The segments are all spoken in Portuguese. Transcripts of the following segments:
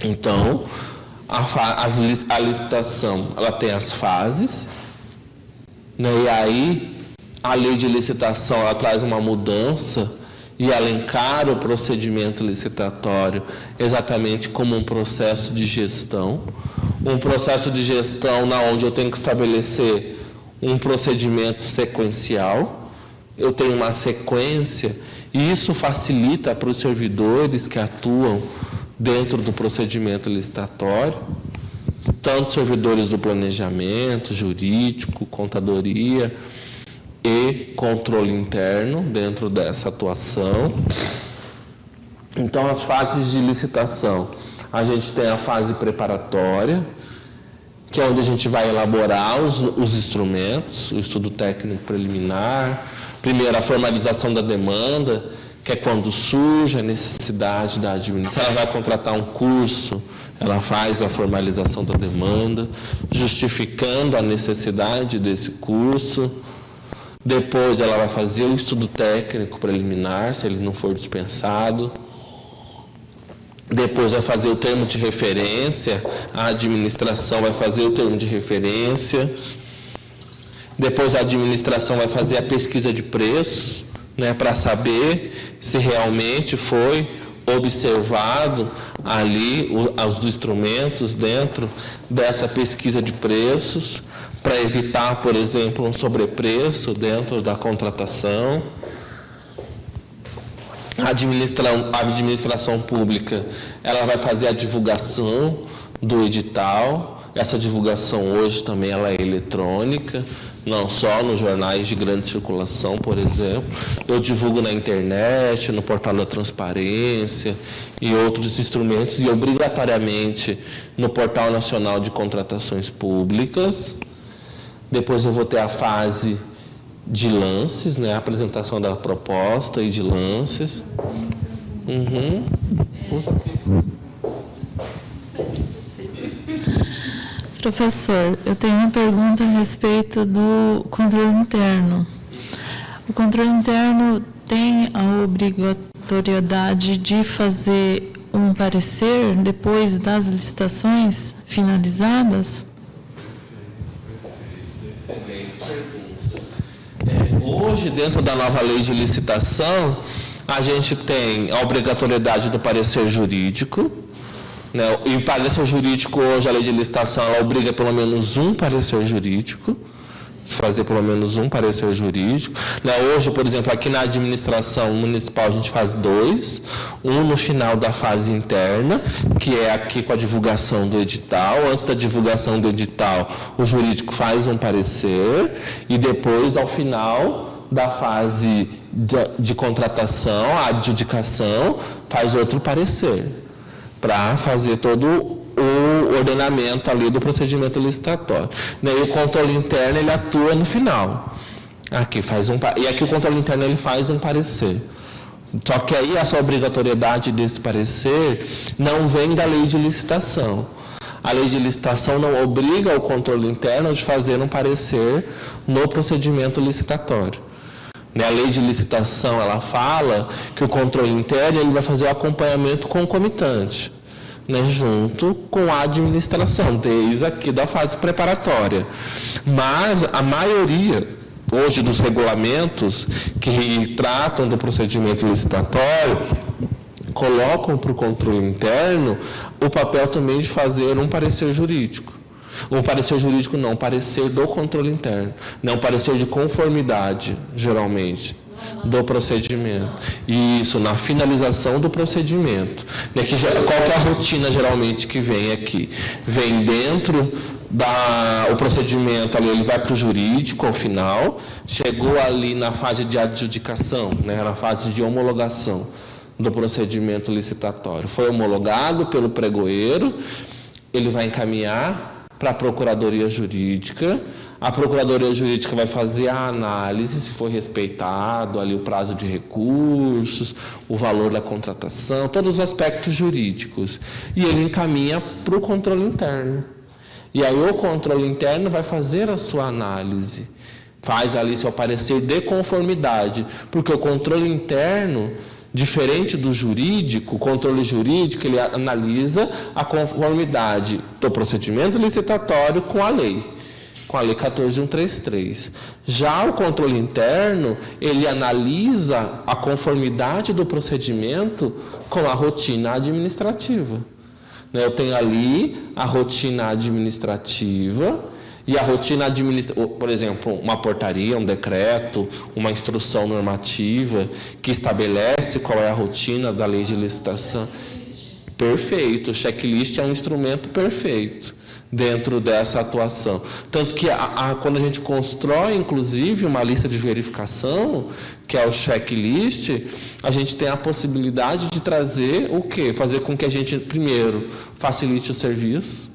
Então, a licitação, ela tem as fases, né? E aí a lei de licitação, ela traz uma mudança e ela encara o procedimento licitatório exatamente como um processo de gestão. Um processo de gestão na onde eu tenho que estabelecer um procedimento sequencial. Eu tenho uma sequência e isso facilita para os servidores que atuam dentro do procedimento licitatório, tanto servidores do planejamento, jurídico, contadoria e controle interno dentro dessa atuação. Então, as fases de licitação, a gente tem a fase preparatória, que é onde a gente vai elaborar os instrumentos, o estudo técnico preliminar, primeiro a formalização da demanda, que é quando surge a necessidade da administração. Ela vai contratar um curso, ela faz a formalização da demanda, justificando a necessidade desse curso. Depois ela vai fazer o estudo técnico preliminar, se ele não for dispensado. Depois vai fazer o termo de referência, a administração vai fazer o termo de referência. Depois a administração vai fazer a pesquisa de preços, né, para saber se realmente foi observado ali os instrumentos dentro dessa pesquisa de preços, para evitar, por exemplo, um sobrepreço dentro da contratação. A administração pública, ela vai fazer a divulgação do edital. Essa divulgação hoje também ela é eletrônica, não só nos jornais de grande circulação, por exemplo. Eu divulgo na internet, no portal da transparência e outros instrumentos, e obrigatoriamente no portal nacional de contratações públicas. Depois eu vou ter a fase de lances, né? A apresentação da proposta e de lances. Professor, eu tenho uma pergunta a respeito do controle interno. O controle interno tem a obrigatoriedade de fazer um parecer depois das licitações finalizadas? Excelente pergunta. Hoje, dentro da nova lei de licitação, a gente tem a obrigatoriedade do parecer jurídico, né? E o parecer jurídico, hoje, a lei de licitação, ela obriga pelo menos um parecer jurídico, fazer pelo menos um parecer jurídico. Né? Hoje, por exemplo, aqui na administração municipal, a gente faz 2, um no final da fase interna, que é aqui com a divulgação do edital. Antes da divulgação do edital, o jurídico faz um parecer, e depois, ao final da fase de contratação, a adjudicação, faz outro parecer, para fazer todo o ordenamento ali do procedimento licitatório. E o controle interno, ele atua no final. Aqui e aqui o controle interno, ele faz um parecer. Só que aí essa obrigatoriedade desse parecer não vem da lei de licitação. A lei de licitação não obriga o controle interno de fazer um parecer no procedimento licitatório. A lei de licitação, ela fala que o controle interno, ele vai fazer o acompanhamento concomitante, né, junto com a administração, desde aqui da fase preparatória. Mas a maioria, hoje, dos regulamentos que tratam do procedimento licitatório, colocam para o controle interno o papel também de fazer um parecer jurídico. Um parecer jurídico não, parecer do controle interno. Não, parecer de conformidade, geralmente, do procedimento. Isso, na finalização do procedimento. Qual que é a rotina, geralmente, que vem aqui? Vem dentro o procedimento, ali, ele vai para o jurídico, ao final, chegou ali na fase de adjudicação, né, na fase de homologação do procedimento licitatório. Foi homologado pelo pregoeiro, ele vai encaminhar para a Procuradoria Jurídica. A Procuradoria Jurídica vai fazer a análise, se foi respeitado ali o prazo de recursos, o valor da contratação, todos os aspectos jurídicos. E ele encaminha para o controle interno. E aí o controle interno vai fazer a sua análise, faz ali seu parecer de conformidade, porque o controle interno, Diferente do jurídico, o controle jurídico, ele analisa a conformidade do procedimento licitatório com a lei 14.133. Já o controle interno, ele analisa a conformidade do procedimento com a rotina administrativa. Eu tenho ali a rotina administrativa e a rotina administrativa, por exemplo, uma portaria, um decreto, uma instrução normativa que estabelece qual é a rotina da lei de licitação. Perfeito, o checklist é um instrumento perfeito dentro dessa atuação. Tanto que quando a gente constrói, inclusive, uma lista de verificação, que é o checklist, a gente tem a possibilidade de trazer o quê? Fazer com que a gente, primeiro, facilite o serviço.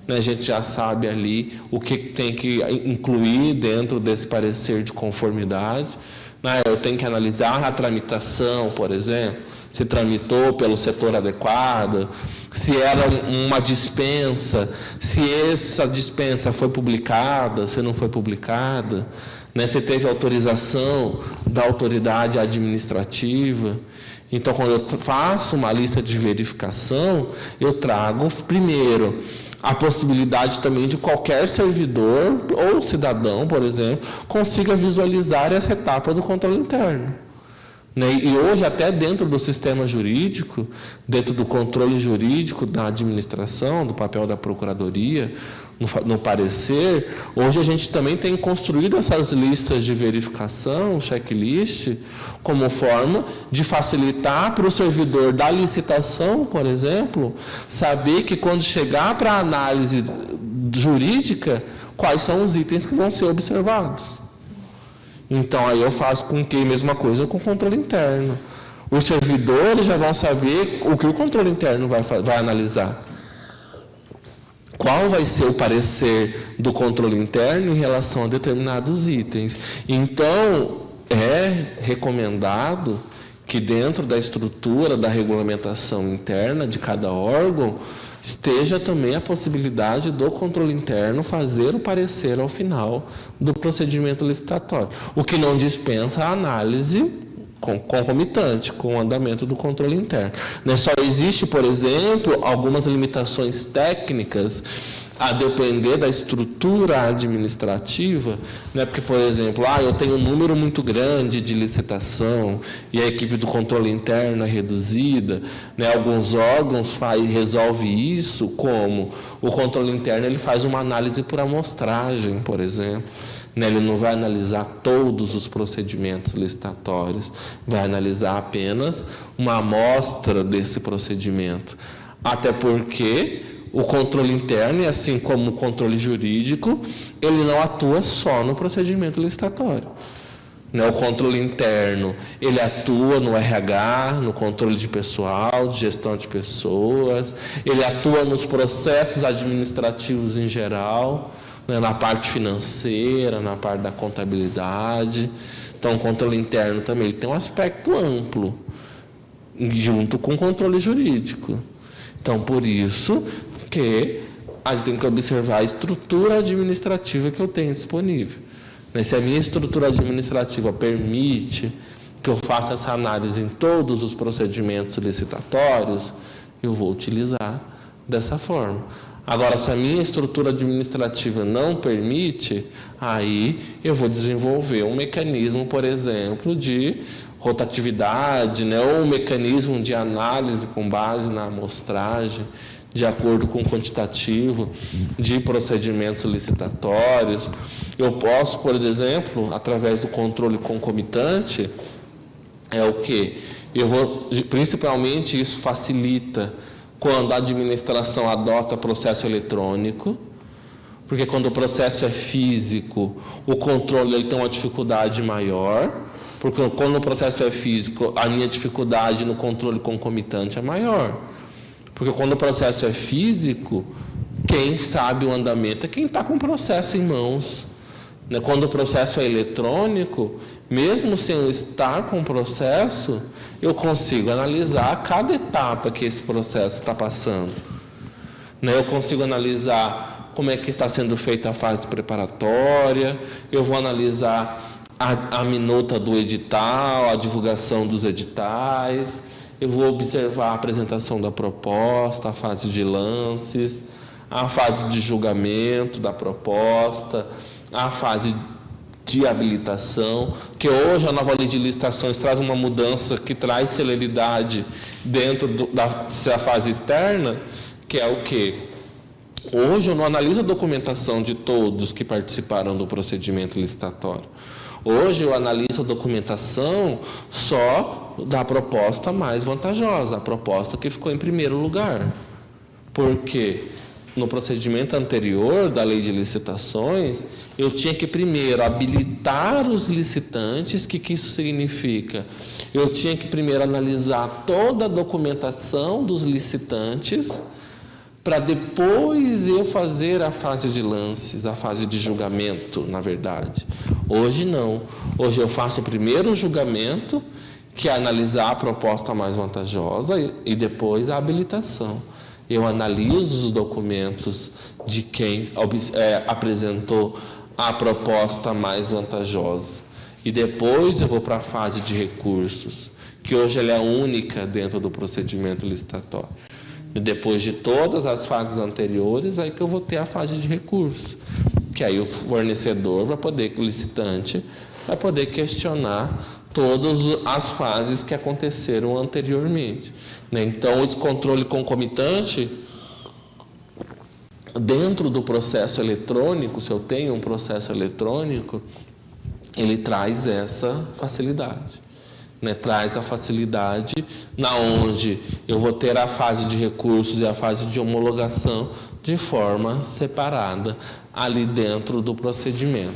A gente já sabe ali o que tem que incluir dentro desse parecer de conformidade. Eu tenho que analisar a tramitação, por exemplo, se tramitou pelo setor adequado, se era uma dispensa, se essa dispensa foi publicada, se não foi publicada, se teve autorização da autoridade administrativa. Então, quando eu faço uma lista de verificação, eu trago, primeiro, a possibilidade também de qualquer servidor ou cidadão, por exemplo, consiga visualizar essa etapa do controle interno. E hoje, até dentro do sistema jurídico, dentro do controle jurídico da administração, do papel da procuradoria, no parecer, hoje a gente também tem construído essas listas de verificação, checklist, como forma de facilitar para o servidor da licitação, por exemplo, saber que quando chegar para a análise jurídica, quais são os itens que vão ser observados. Então, aí eu faço com que a mesma coisa com o controle interno. Os servidores já vão saber o que o controle interno vai analisar. Qual vai ser o parecer do controle interno em relação a determinados itens. Então, é recomendado que dentro da estrutura da regulamentação interna de cada órgão esteja também a possibilidade do controle interno fazer o parecer ao final do procedimento licitatório, o que não dispensa a análise concomitante com o andamento do controle interno. Só existe, por exemplo, algumas limitações técnicas a depender da estrutura administrativa, porque, por exemplo, eu tenho um número muito grande de licitação e a equipe do controle interno é reduzida, alguns órgãos resolvem isso como o controle interno ele faz uma análise por amostragem, por exemplo. Ele não vai analisar todos os procedimentos licitatórios, vai analisar apenas uma amostra desse procedimento. Até porque o controle interno, assim como o controle jurídico, ele não atua só no procedimento licitatório. O controle interno, ele atua no RH, no controle de pessoal, de gestão de pessoas, ele atua nos processos administrativos em geral, na parte financeira, na parte da contabilidade. Então, o controle interno também ele tem um aspecto amplo, junto com o controle jurídico. Então, por isso que a gente tem que observar a estrutura administrativa que eu tenho disponível. Se a minha estrutura administrativa permite que eu faça essa análise em todos os procedimentos licitatórios, eu vou utilizar dessa forma. Agora, se a minha estrutura administrativa não permite, aí eu vou desenvolver um mecanismo, por exemplo, de rotatividade, ou um mecanismo de análise com base na amostragem, de acordo com o quantitativo de procedimentos licitatórios. Eu posso, por exemplo, através do controle concomitante, principalmente isso facilita quando a administração adota processo eletrônico, porque quando o processo é físico, o controle ele tem uma dificuldade maior, porque quando o processo é físico, a minha dificuldade no controle concomitante é maior. Porque quando o processo é físico, quem sabe o andamento é quem está com o processo em mãos. Quando o processo é eletrônico, mesmo sem eu estar com o processo, eu consigo analisar cada etapa que esse processo está passando. Eu consigo analisar como é que está sendo feita a fase preparatória, eu vou analisar a minuta do edital, a divulgação dos editais, eu vou observar a apresentação da proposta, a fase de lances, a fase de julgamento da proposta, a fase de habilitação, que hoje a nova lei de licitações traz uma mudança que traz celeridade dentro da fase externa, que é o quê? Hoje eu não analiso a documentação de todos que participaram do procedimento licitatório. Hoje eu analiso a documentação só da proposta mais vantajosa, a proposta que ficou em primeiro lugar. Porque no procedimento anterior da lei de licitações, eu tinha que primeiro habilitar os licitantes. O que isso significa? Eu tinha que primeiro analisar toda a documentação dos licitantes, para depois eu fazer a fase de lances, a fase de julgamento, na verdade. Hoje não. Hoje eu faço primeiro o julgamento, que é analisar a proposta mais vantajosa, e depois a habilitação. Eu analiso os documentos de quem apresentou a proposta mais vantajosa. E depois eu vou para a fase de recursos, que hoje ela é única dentro do procedimento licitatório. E depois de todas as fases anteriores, aí que eu vou ter a fase de recurso. Que aí o fornecedor vai poder, o licitante, vai poder questionar todas as fases que aconteceram anteriormente. Então, esse controle concomitante, dentro do processo eletrônico, se eu tenho um processo eletrônico, ele traz essa facilidade. Traz a facilidade na onde eu vou ter a fase de recursos e a fase de homologação de forma separada ali dentro do procedimento.